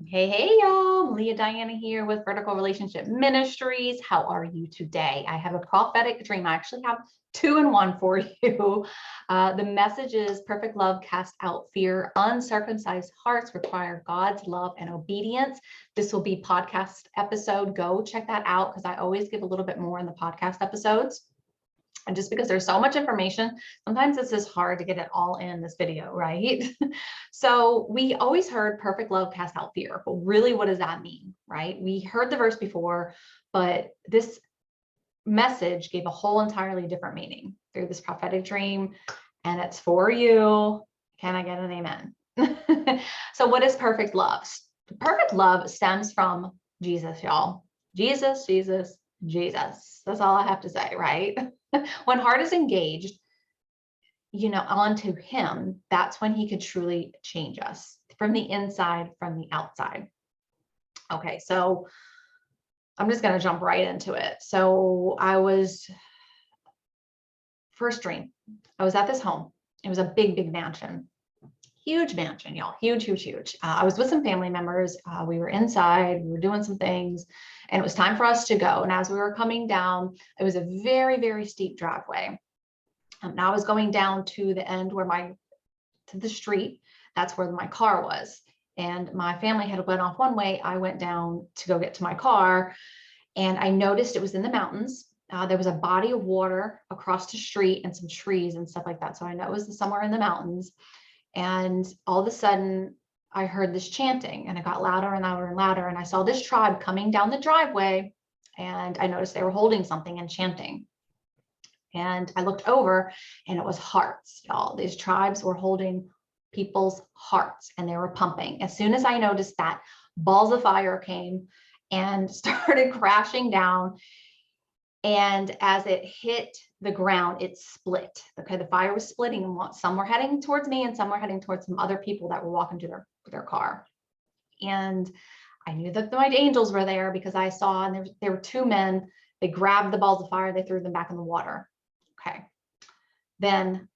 Hey, y'all. Leah Diana here with Vertical Relationship Ministries. How are you today? I have a prophetic dream. I actually have two in one for you. The message is perfect love casts out fear. Uncircumcised hearts require God's love and obedience. This will be podcast episode. Go check that out because I always give a little bit more in the podcast episodes. And just because there's so much information, sometimes it's just hard to get it all in this video, right? So we always heard perfect love casts out fear, but really what does that mean, right? We heard the verse before, but this message gave a whole entirely different meaning through this prophetic dream, and it's for you. Can I get an amen? So what is perfect love? Perfect love stems from Jesus, y'all. Jesus, Jesus, Jesus. That's all I have to say, right? When heart is engaged, onto him, that's when he could truly change us from the inside, from the outside. Okay, so I'm just going to jump right into it. So first dream, I was at this home. It was a big, big mansion. Huge mansion, y'all. Huge, huge, huge. I was with some family members. We were inside. We were doing some things, and it was time for us to go. And as we were coming down, it was a very, very steep driveway. And I was going down to the end to the street. That's where my car was. And my family had went off one way. I went down to go get to my car, and I noticed it was in the mountains. There was a body of water across the street and some trees and stuff like that. So I know it was somewhere in the mountains. And all of a sudden I heard this chanting, and it got louder and louder and louder. And I saw this tribe coming down the driveway, and I noticed they were holding something and chanting. And I looked over, and it was hearts, y'all. These tribes were holding people's hearts, and they were pumping. As soon as I noticed that, balls of fire came and started crashing down. And as it hit the ground, it split. Okay, the fire was splitting, and some were heading towards me, and some were heading towards some other people that were walking to their car. And I knew that my angels were there because I saw, and there were two men. They grabbed the balls of fire, they threw them back in the water. Okay, then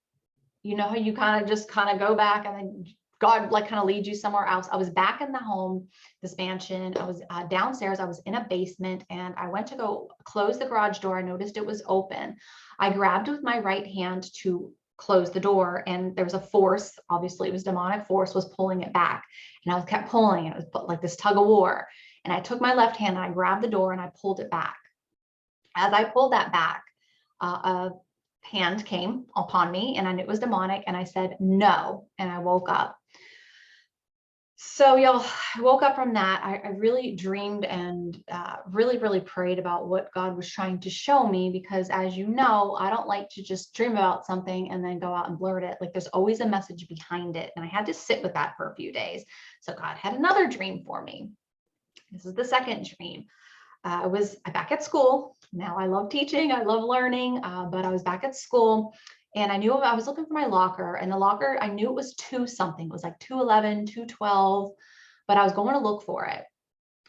you know how you kind of go back, and then God kind of leads you somewhere else. I was back in the home, this mansion. I was downstairs. I was in a basement, and I went to go close the garage door. I noticed it was open. I grabbed with my right hand to close the door, and there was a force. Obviously, it was demonic force was pulling it back, and I kept pulling. It was like this tug of war. And I took my left hand and I grabbed the door and I pulled it back. As I pulled that back, a hand came upon me, and I knew it was demonic, and I said no, and I woke up. So y'all, I woke up from that. I really dreamed and really, really prayed about what God was trying to show me, because as you know, I don't like to just dream about something and then go out and blurt it. Like, there's always a message behind it. And I had to sit with that for a few days. So God had another dream for me. This is the second dream. I was back at school. Now I love teaching. I love learning, but I was back at school. And I knew I was looking for my locker, and the locker, I knew it was 2 something. It was like 211, 212, but I was going to look for it.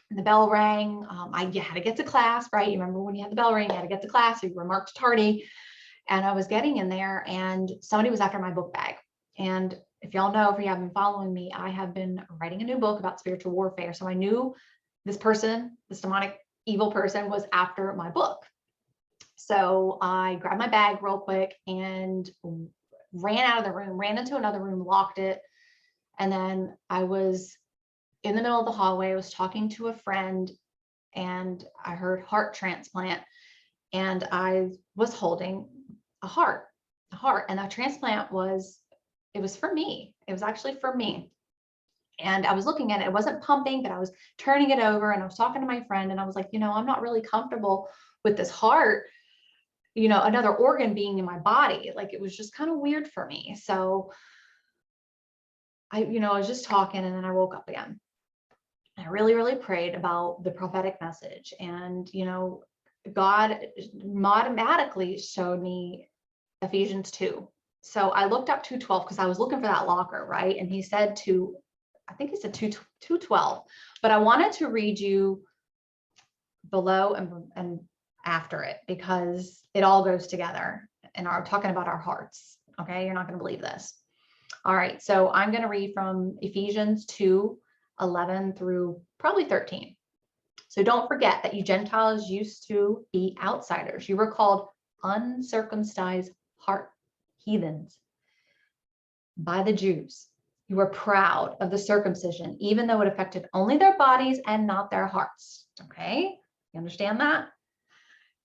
And the bell rang. You had to get to class, right? You remember when you had the bell ring, you had to get to class, or you were marked tardy. And I was getting in there, and somebody was after my book bag. And if y'all know, if you have been following me, I have been writing a new book about spiritual warfare. So I knew this person, this demonic evil person, was after my book. So I grabbed my bag real quick and ran out of the room, ran into another room, locked it. And then I was in the middle of the hallway. I was talking to a friend, and I heard heart transplant, and I was holding a heart. And that transplant was for me. It was actually for me. And I was looking at it. It wasn't pumping, but I was turning it over, and I was talking to my friend, and I was like, I'm not really comfortable with this heart, another organ being in my body. Like, it was just kind of weird for me. So I was just talking, and then I woke up again. I really, really prayed about the prophetic message, and, God automatically showed me Ephesians 2. So I looked up 2:12 because I was looking for that locker, right? And he said I think he said 2:12, but I wanted to read you below and after it, because it all goes together, and I'm talking about our hearts. Okay, you're not going to believe this. All right, so I'm going to read from Ephesians 2, 11 through probably 13. So don't forget that you Gentiles used to be outsiders. You were called uncircumcised heart heathens by the Jews. You were proud of the circumcision, even though it affected only their bodies and not their hearts. Okay, you understand that?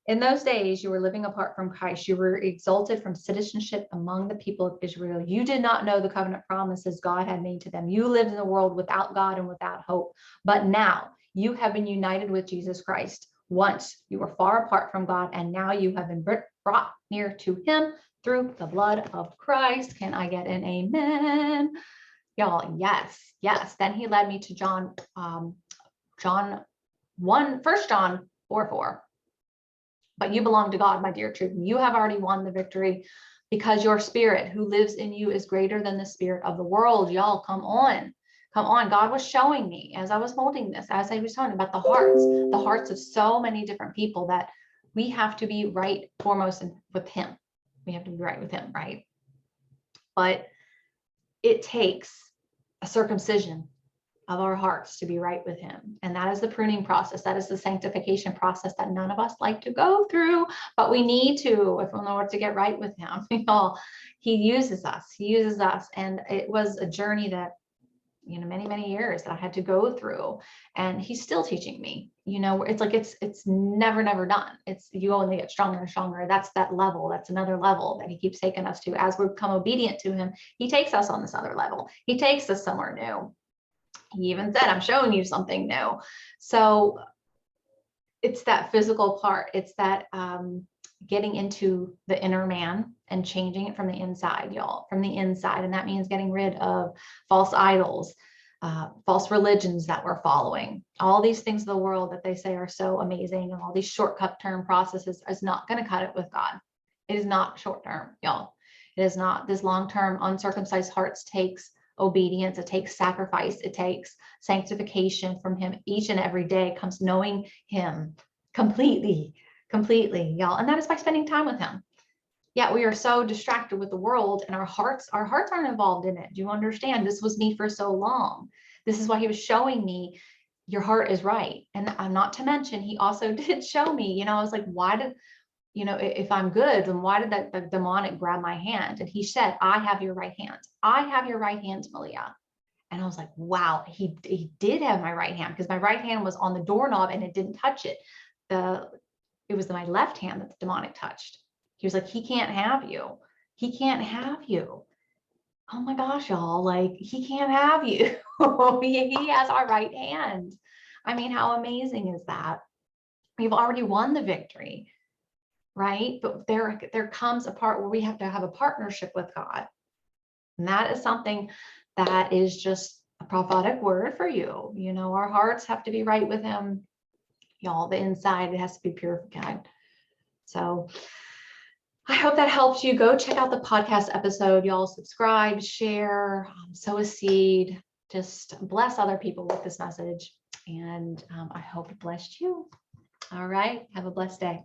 In those days, you were living apart from Christ. You were exalted from citizenship among the people of Israel. You did not know the covenant promises God had made to them. You lived in a world without God and without hope. But now you have been united with Jesus Christ. Once you were far apart from God, and now you have been brought near to him through the blood of Christ. Can I get an amen? Y'all, yes, yes. Then he led me to John 1 John 4:4. But you belong to God, my dear children. You have already won the victory because your spirit who lives in you is greater than the spirit of the world. Y'all, come on. Come on. God was showing me as I was holding this, as I was talking about the hearts of so many different people, that we have to be right foremost with him. We have to be right with him, right? But it takes a circumcision of our hearts to be right with him. And that is the pruning process. That is the sanctification process that none of us like to go through, but we need to, if in order to get right with him. He uses us. And it was a journey that, many, many years that I had to go through, and he's still teaching me. It's like, it's never done. You only get stronger and stronger. That's that level. That's another level that he keeps taking us to. As we become obedient to him, he takes us on this other level. He takes us somewhere new. He even said, I'm showing you something new. So it's that physical part. It's that getting into the inner man and changing it from the inside, y'all, from the inside. And that means getting rid of false idols, false religions that we're following. All these things of the world that they say are so amazing, and all these shortcut term processes is not going to cut it with God. It is not short term, y'all. It is not. This long-term uncircumcised hearts takes obedience. It takes sacrifice. It takes sanctification from him each and every day. Comes knowing him completely, y'all. And that is by spending time with him. Yet we are so distracted with the world, and our hearts aren't involved in it. Do you understand? This was me for so long. This is why he was showing me your heart is right. And not to mention, he also did show me, I was like, why did, if I'm good, then why did that demonic grab my hand? And he said, I have your right hand. I have your right hand, Malia. And I was like, wow, he did have my right hand, because my right hand was on the doorknob and it didn't touch it. It was my left hand that the demonic touched. He was like, he can't have you. He can't have you. Oh my gosh, y'all, like, he can't have you. He has our right hand. I mean, how amazing is that? We've already won the victory. Right? But there comes a part where we have to have a partnership with God. And that is something that is just a prophetic word for you. Our hearts have to be right with him. Y'all, the inside, it has to be purified. So I hope that helps you. Go check out the podcast episode. Y'all subscribe, share, sow a seed. Just bless other people with this message. And I hope it blessed you. All right. Have a blessed day.